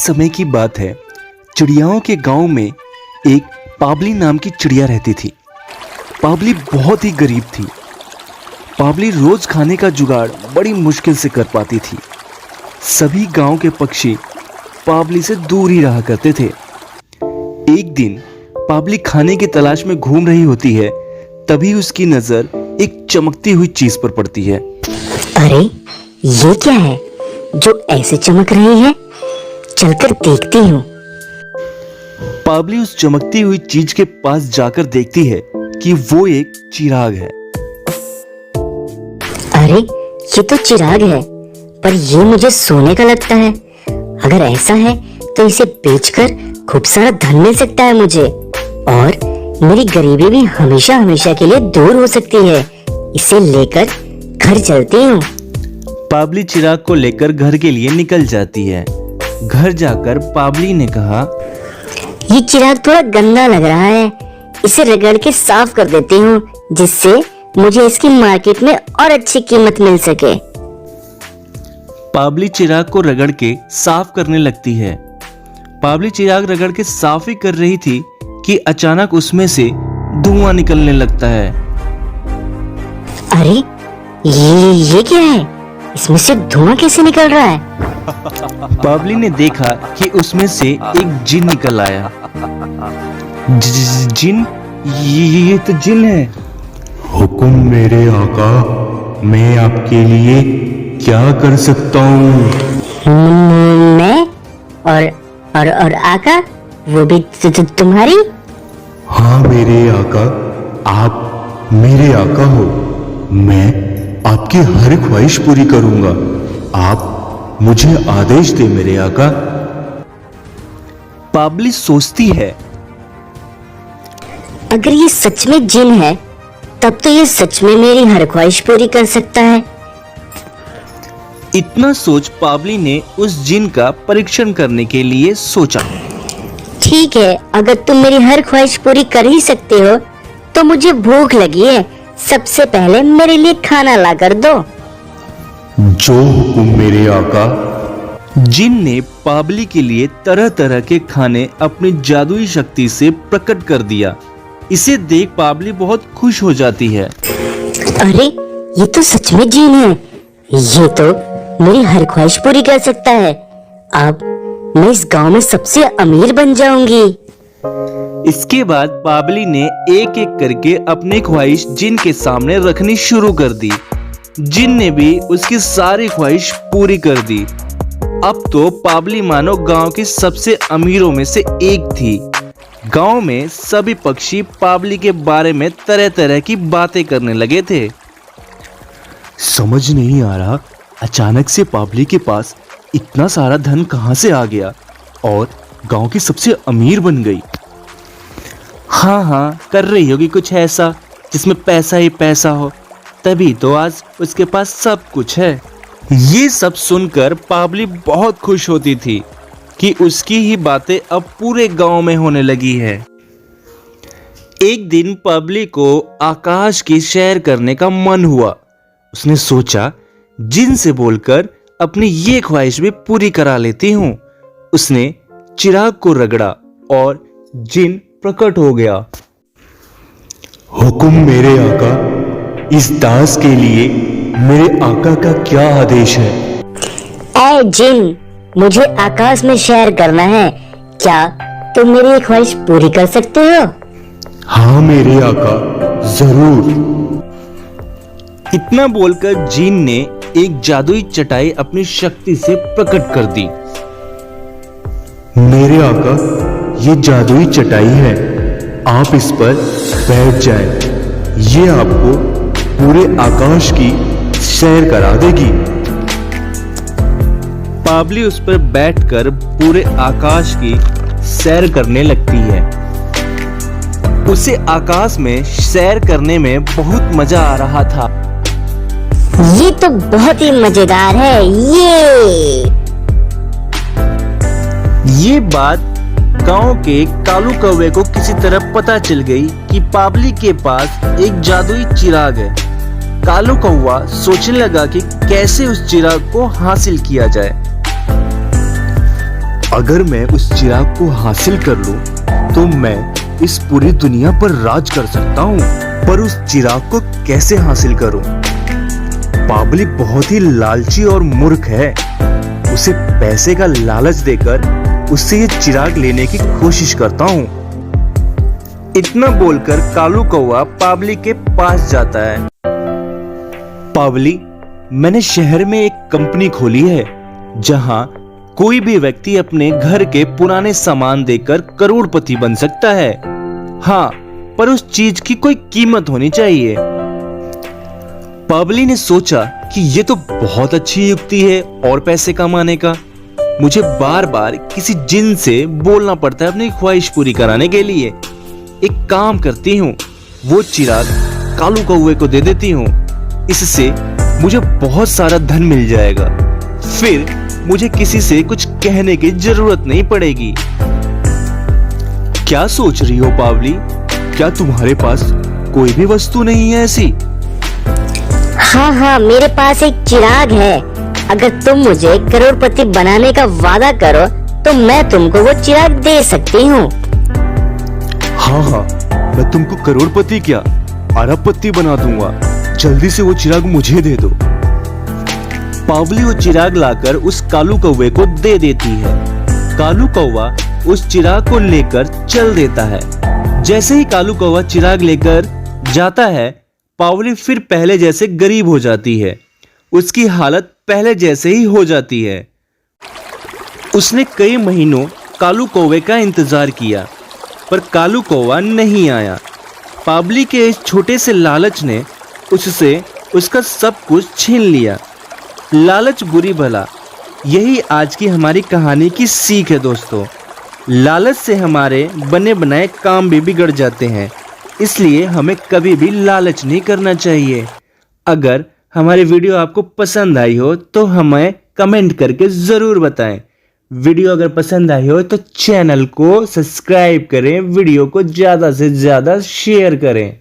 समय की बात है। चिड़ियाओं के गांव में एक पाबली नाम की चिड़िया रहती थी। पाबली बहुत ही गरीब थी। पाबली रोज खाने का जुगाड़ बड़ी मुश्किल से कर पाती थी। सभी गांव के पक्षी पाबली से दूर ही रहा करते थे। एक दिन पाबली खाने की तलाश में घूम रही होती है, तभी उसकी नजर एक चमकती हुई चीज पर पड़ती है। अरे ये क्या है जो ऐसे चमक रही है? चलकर देखती हूँ। पाबली उस चमकती हुई चीज के पास जाकर देखती है कि वो एक चिराग है। अरे ये तो चिराग है, पर ये मुझे सोने का लगता है। अगर ऐसा है तो इसे बेचकर खूब सारा धन मिल सकता है मुझे, और मेरी गरीबी भी हमेशा हमेशा के लिए दूर हो सकती है। इसे लेकर घर चलती हूँ। पाबली चिराग को लेकर घर के लिए निकल जाती है। घर जाकर पाबली ने कहा, ये चिराग थोड़ा गंदा लग रहा है, इसे रगड़ के साफ कर देती हूँ, जिससे मुझे इसकी मार्केट में और अच्छी कीमत मिल सके। पाबली चिराग को रगड़ के साफ करने लगती है। पाबली चिराग रगड़ के साफ ही कर रही थी कि अचानक उसमें से धुआं निकलने लगता है। अरे ये क्या है? इसमें से धुआं कैसे निकल रहा है? पाबली ने देखा कि उसमें से एक जिन निकल आया। जिन? ये तो जिन है। हुकुम मेरे आका, मैं आपके लिए क्या कर सकता हूँ? मैं और आका, वो भी तुम्हारी? हाँ मेरे आका, आप मेरे आका हो। मैं आपकी हर ख्वाहिश पूरी करूंगा। आप मुझे आदेश दे मेरे आका। पाबली सोचती है, अगर ये सच में जिन है, तब तो ये सच में मेरी हर ख्वाहिश पूरी कर सकता है। इतना सोच पाबली ने उस जिन का परीक्षण करने के लिए सोचा। ठीक है, अगर तुम मेरी हर ख्वाहिश पूरी कर ही सकते हो, तो मुझे भूख लगी है। सबसे पहले मेरे लिए खाना ला कर दो। जो हुकुम मेरे आका। जिन ने पाबली के लिए तरह तरह के खाने अपनी जादुई शक्ति से प्रकट कर दिया। इसे देख पाबली बहुत खुश हो जाती है। अरे ये तो सच में जिन है। ये तो मेरी हर ख्वाहिश पूरी कर सकता है। अब मैं इस गांव में सबसे अमीर बन जाऊंगी। इसके बाद पाबली ने एक एक करके अपनी ख्वाहिश जिन के सामने रखनी शुरू कर दी। जिन ने भी उसकी सारी ख्वाहिश पूरी कर दी। अब तो पाबली मानो गांव की सबसे अमीरों में से एक थी। गांव में सभी पक्षी पाबली के बारे में तरह तरह की बातें करने लगे थे। समझ नहीं आ रहा, अचानक से पाबली के पास इतना सारा धन कहां से आ गया और गांव की सबसे अमीर बन गई। हाँ, कर रही होगी कुछ ऐसा जिसमें पैसा ही पैसा हो, तभी तो आज उसके पास सब कुछ है। ये सब सुनकर पाबली बहुत खुश होती थी कि उसकी ही बातें अब पूरे गांव में होने लगी है। एक दिन पाबली को आकाश की सैर करने का मन हुआ। उसने सोचा, जिन से बोलकर अपनी ये ख्वाहिश भी पूरी करा लेती हूँ। उसने चिराग को रगड़ा और जिन प्रकट हो गया। हुकुम मेरे आका, इस दास के लिए मेरे आका का क्या आदेश है? ऐ जिन, मुझे आकाश में सैर करना है। क्या तुम मेरी ये ख्वाहिश पूरी कर सकते हो? हाँ मेरे आका, जरूर। इतना बोलकर जिन ने एक जादुई चटाई अपनी शक्ति से प्रकट कर दी। मेरे आका, ये जादुई चटाई है, आप इस पर बैठ जाएं। ये आपको पूरे आकाश की सैर करा देगी। पाबली उस पर बैठकर पूरे आकाश की सैर करने लगती है। उसे आकाश में सैर करने में बहुत मजा आ रहा था। ये तो बहुत ही मजेदार है। ये बात गांव के कालू कौवे को किसी तरह पता चल गई कि पाबली के पास एक जादुई चिराग है। कालू कौवा सोचने लगा कि कैसे उस चिराग को हासिल किया जाए। अगर मैं उस चिराग को हासिल कर लूं, तो मैं इस पूरी दुनिया पर राज कर सकता हूँ। पर उस चिराग को कैसे हासिल करूं? बावली बहुत ही लालची और मूर्ख है। उसे पैसे का लालच देकर उससे ये चिराग लेने की कोशिश करता हूँ। इतना बोलकर कालू कौवा बावली के पास जाता है। बावली, मैंने शहर में एक कंपनी खोली है जहां कोई भी व्यक्ति अपने घर के पुराने सामान देकर करोड़पति बन सकता है। हाँ, पर उस चीज की कोई कीमत होनी चाहिए। बावली ने सोचा कि ये तो बहुत अच्छी युक्ति है और पैसे कमाने का। मुझे बार बार किसी जिन से बोलना पड़ता है अपनी ख्वाहिश पूरी कराने के लिए। एक काम करती हूँ, वो चिराग कालू कौवे को दे देती हूँ। इससे मुझे बहुत सारा धन मिल जाएगा। फिर मुझे किसी से कुछ कहने की जरूरत नहीं पड़ेगी। क्या सोच रही हो बावली? क्या तुम्हारे पास कोई भी वस्तु नहीं है ऐसी? हाँ, मेरे पास एक चिराग है। अगर तुम मुझे करोड़पति बनाने का वादा करो तो मैं तुमको वो चिराग दे सकती हूँ। हाँ, मैं तुमको करोड़पति क्या, अरबपति बना दूंगा। जल्दी से वो चिराग मुझे दे दो। बावली वो चिराग लाकर उस कालू कौवे को दे देती है। कालू कौवा उस चिराग को लेकर चल देता है। जैसे ही कालू कौवा चिराग लेकर जाता है, बावली फिर पहले जैसे गरीब हो जाती है। उसकी हालत पहले जैसे ही हो जाती है। उसने कई महीनों कालू कौवे का इंतजार किया, पर कालू कौवा नहीं आया। बावली के इस छोटे से लालच ने उससे उसका सब कुछ छीन लिया। लालच बुरी भला, यही आज की हमारी कहानी की सीख है दोस्तों। लालच से हमारे बने बनाए काम भी बिगड़ जाते हैं, इसलिए हमें कभी भी लालच नहीं करना चाहिए। अगर हमारी वीडियो आपको पसंद आई हो तो हमें कमेंट करके ज़रूर बताएं। वीडियो अगर पसंद आई हो तो चैनल को सब्सक्राइब करें, वीडियो को ज़्यादा से ज़्यादा शेयर करें।